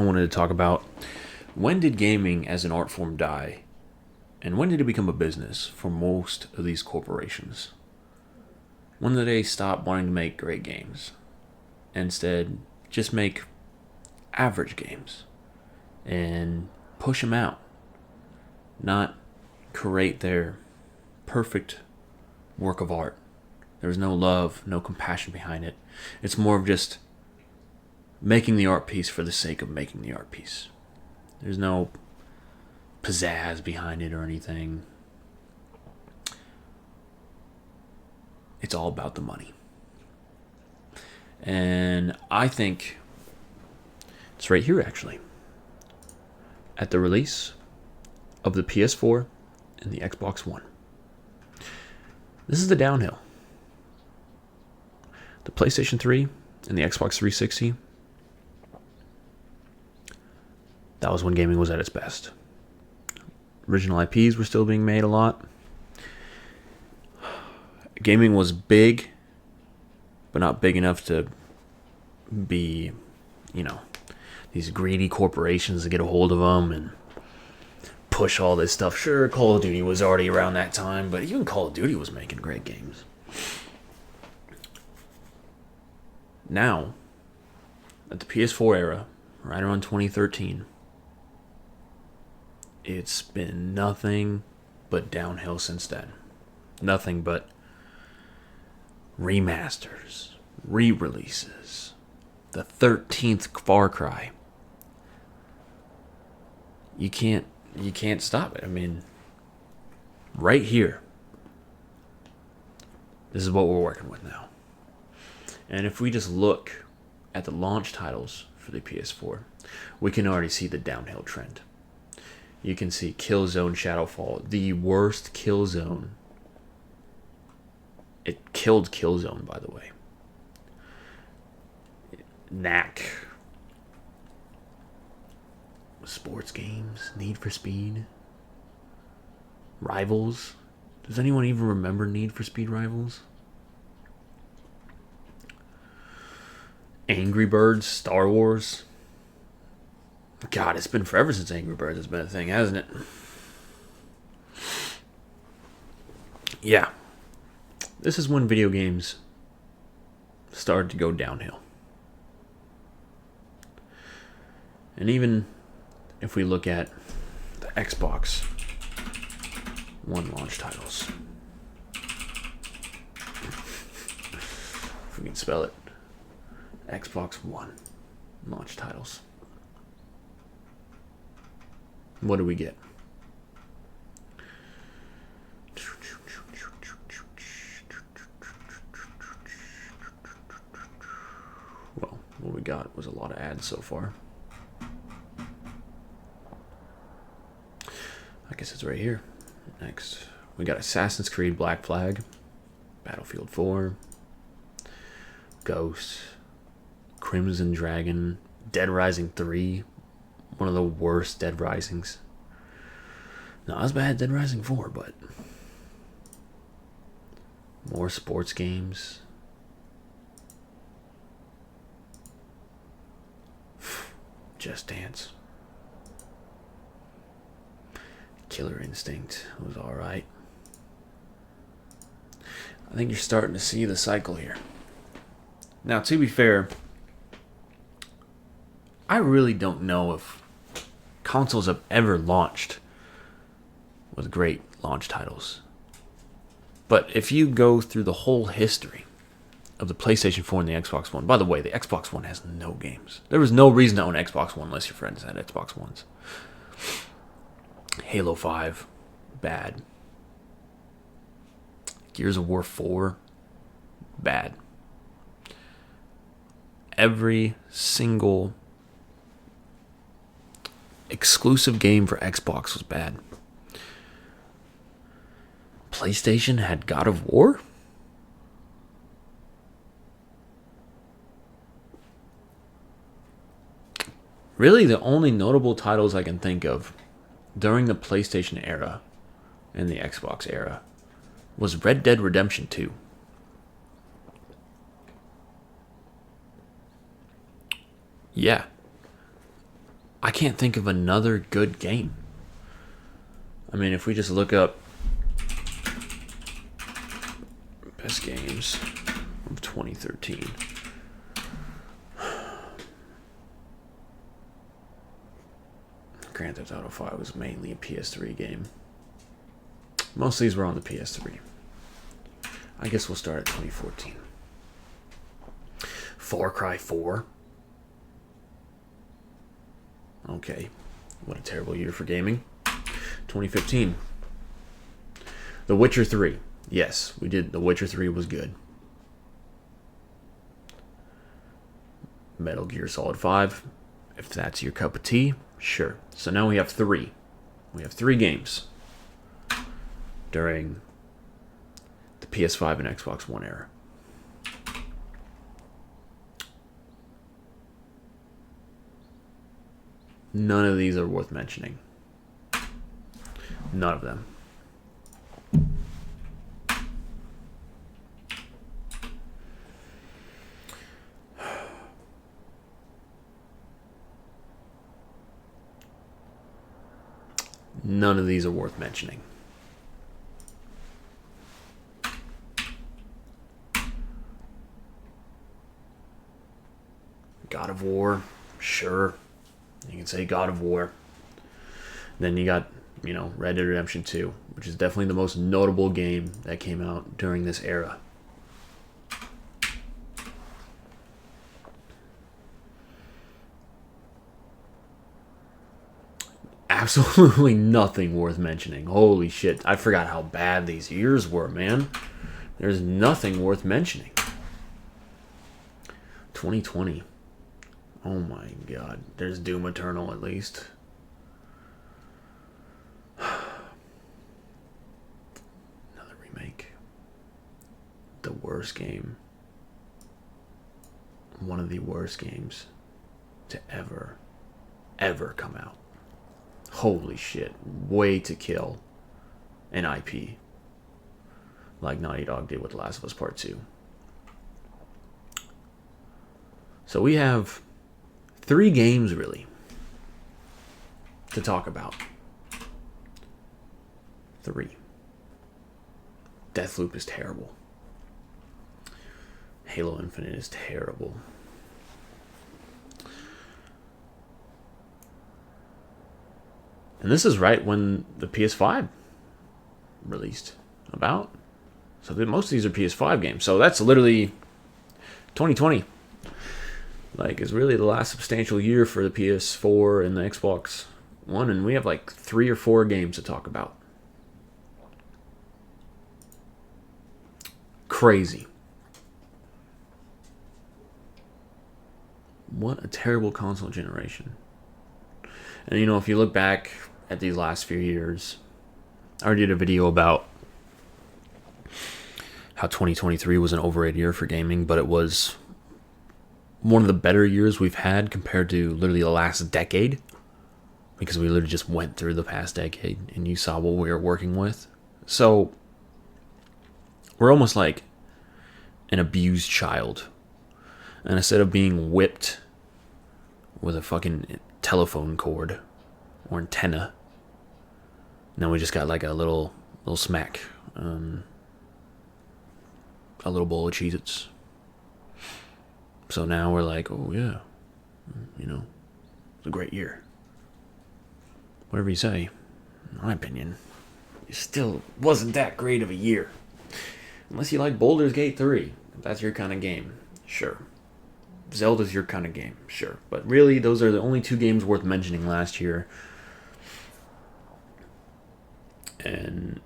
I wanted to talk about when did gaming as an art form die, and when did it become a business for most of these corporations? When did they stop wanting to make great games? Instead, just make average games and push them out, not create their perfect work of art. There's no love, no compassion behind it. It's more of just making the art piece for the sake of making the art piece. There's no pizzazz behind it or anything. It's all about the money. And I think it's right here, actually. At the release of the PS4 and the Xbox One. This is the downhill. The PlayStation 3 and the Xbox 360, that was when gaming was at its best. Original IPs were still being made a lot. Gaming was big, but not big enough to be, these greedy corporations to get a hold of them and push all this stuff. Sure, Call of Duty was already around that time, but even Call of Duty was making great games. Now, at the PS4 era, right around 2013, it's been nothing but downhill since then. Nothing but remasters, re-releases, the 13th Far Cry. You can't stop it. I mean, right here, this is what we're working with now. And if we just look at the launch titles for the PS4, we can already see the downhill trend. You can see Killzone Shadowfall, the worst Killzone. It killed Killzone, by the way. Knack. Sports games, Need for Speed. Rivals. Does anyone even remember Need for Speed Rivals? Angry Birds, Star Wars. God, it's been forever since Angry Birds has been a thing, hasn't it? Yeah. This is when video games started to go downhill. And even if we look at the Xbox One launch titles, if we can spell it, Xbox One launch titles. What do we get? Well, what we got was a lot of ads so far. I guess it's right here. Next, we got Assassin's Creed Black Flag, Battlefield 4, Ghost, Crimson Dragon, Dead Rising 3, one of the worst Dead Risings. Not as bad as Dead Rising 4, but more sports games. Just Dance. Killer Instinct was alright. I think you're starting to see the cycle here. Now, to be fair, I really don't know if consoles have ever launched with great launch titles. But if you go through the whole history of the PlayStation 4 and the Xbox One, by the way, the Xbox One has no games. There was no reason to own Xbox One unless your friends had Xbox Ones. Halo 5, bad. Gears of War 4, bad. Every single exclusive game for Xbox was bad. PlayStation had God of War? Really, the only notable titles I can think of during the PlayStation era and the Xbox era was Red Dead Redemption 2. Yeah. I can't think of another good game. I mean, if we just look up best games of 2013. Grand Theft Auto 5 was mainly a PS3 game. Most of these were on the PS3. I guess we'll start at 2014. Far Cry 4. Okay. What a terrible year for gaming. 2015. The Witcher 3. Yes, we did. The Witcher 3 was good. Metal Gear Solid 5. If that's your cup of tea, sure. So now we have 3. We have 3 games during the PS5 and Xbox One era. None of these are worth mentioning. None of them. None of these are worth mentioning. God of War, sure. You can say God of War. Then you got, Red Dead Redemption 2, which is definitely the most notable game that came out during this era. Absolutely nothing worth mentioning. Holy shit. I forgot how bad these years were, man. There's nothing worth mentioning. 2020. Oh my god. There's Doom Eternal at least. Another remake. The worst game. One of the worst games to ever come out. Holy shit. Way to kill an IP. Like Naughty Dog did with The Last of Us Part 2. So we have 3 games, really, to talk about. 3. Deathloop is terrible. Halo Infinite is terrible. And this is right when the PS5 released about. So most of these are PS5 games. So that's literally 2020. Like, is really the last substantial year for the PS4 and the Xbox One. And we have like 3 or 4 games to talk about. Crazy. What a terrible console generation. And if you look back at these last few years, I already did a video about how 2023 was an overrated year for gaming, but it was one of the better years we've had compared to literally the last decade, because we literally just went through the past decade and you saw what we were working with. So we're almost like an abused child, and instead of being whipped with a fucking telephone cord or antenna, now we just got like a little smack, a little bowl of Cheez-Its. So now we're like, oh yeah, it's a great year. Whatever you say, in my opinion, it still wasn't that great of a year. Unless you like Baldur's Gate 3, if that's your kind of game, sure. Zelda's your kind of game, sure. But really, those are the only 2 games worth mentioning last year. And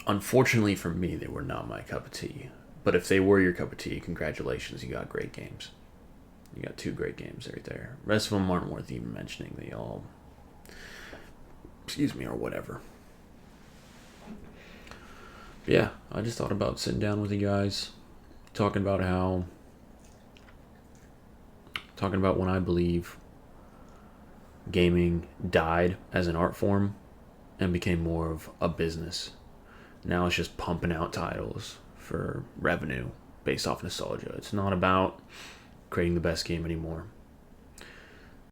unfortunately for me, they were not my cup of tea. But if they were your cup of tea, congratulations, you got great games. You got 2 great games right there. The rest of them aren't worth even mentioning. They all, or whatever. But yeah, I just thought about sitting down with you guys, talking about when I believe gaming died as an art form and became more of a business. Now it's just pumping out titles for revenue based off nostalgia. It's not about creating the best game anymore.